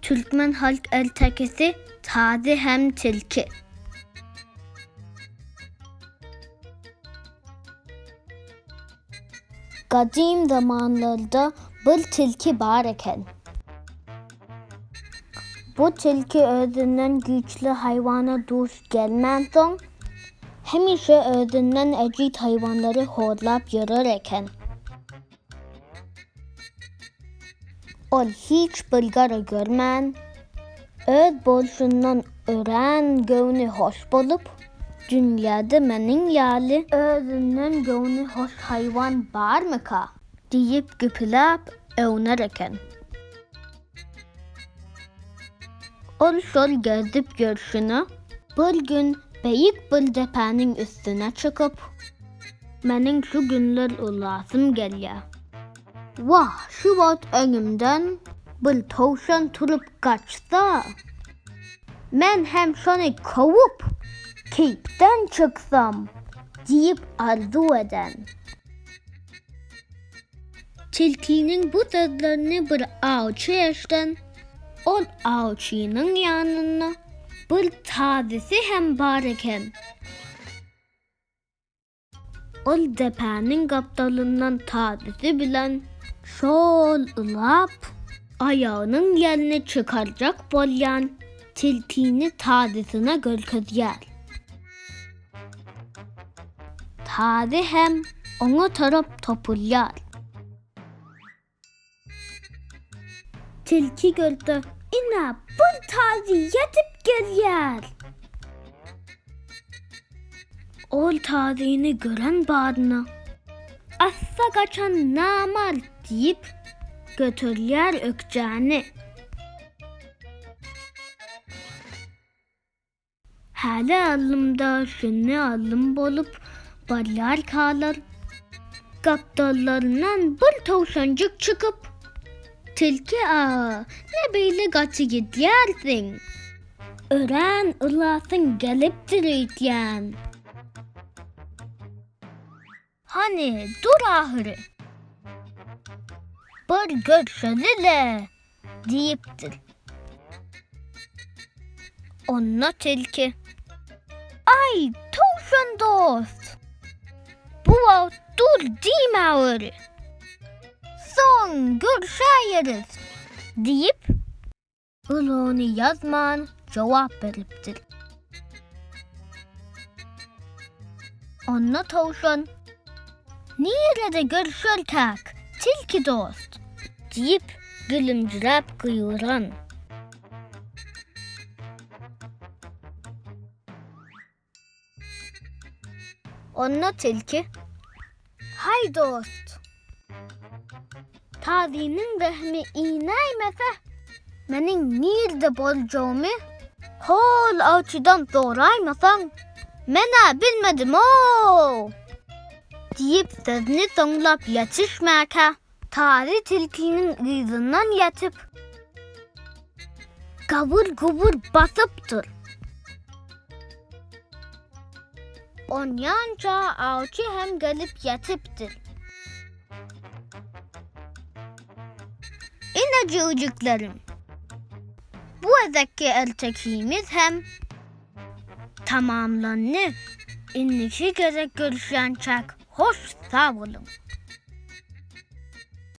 Türkmen halk ertekisi Tazy hem Tilki. Kadim zamanlarda bir tilki var iken, bu tilki özünden güçlü hayvana duş gelmezken, hemişe özünden ecid hayvanları horlap yürür iken, ol hiç bilgara görmen, öz bolşundan ören gövni hoş bolup, dünyada menin yali özünden gövni hoş hayvan var mı ka? Deyip güpülap övner iken. Ol şol gezip görüşünü, bir gün beyik bir tepenin üstüne çıkıp, menin şu günler ulasım gelya. Vah, şu vat önümden bir tavşan turup kaçsa, men hem şonu kovup keyipten çıksam deyip arzu eden. Tilkinin bu sözlerini bir avcı eşten, ol avcının yanına bir tazisi hem var iken, ol tepenin kaptalından tazisi bilen şol ılap ayağının yerini çıkaracak bolyan tilkini tazisine gölkezyer. Tazy hem onu tarıp topulyar. Tilki gördü, ina bir Tazy yetip gelyer. Ol Tazy'ni gören bağrına, assa kaçan namar deyip götürler ökçeni. Hele alımda şunu alım bolup barlar kalır. Kaptallarından bir tavşancık çıkıp, tilki ne böyle kaçı gidersin? Ören ılasın gelip diriyken. Hani dur ahırı. Bir görüşelim deyiptir. Onunla tilki. Ay tavşan dost. Bu vaat dur diyme ahırı. Son görüşeriz deyip ılığını yazman cevap veriptir. Onunla tavşan. Nerede görüşürkek tilki dost deyip gülümcürep kıyıran. Onunla tilki. Hay dost. Tazy'nin rehmi iğneymese menin nerede bolcağımı hol avçıdan doğraymasan mena bilmedim o deyip sözünü sonlap yetişmeke Tazy tilkinin kıyısından yatıp gavur gubur basıptır. Onyanca avcı hem gelip yatıptır. İnacıcıklarım, bu ezeki ertekimiz hem tamamlandı. İnnişi gerek görüşen çak. Hoş sağ olun.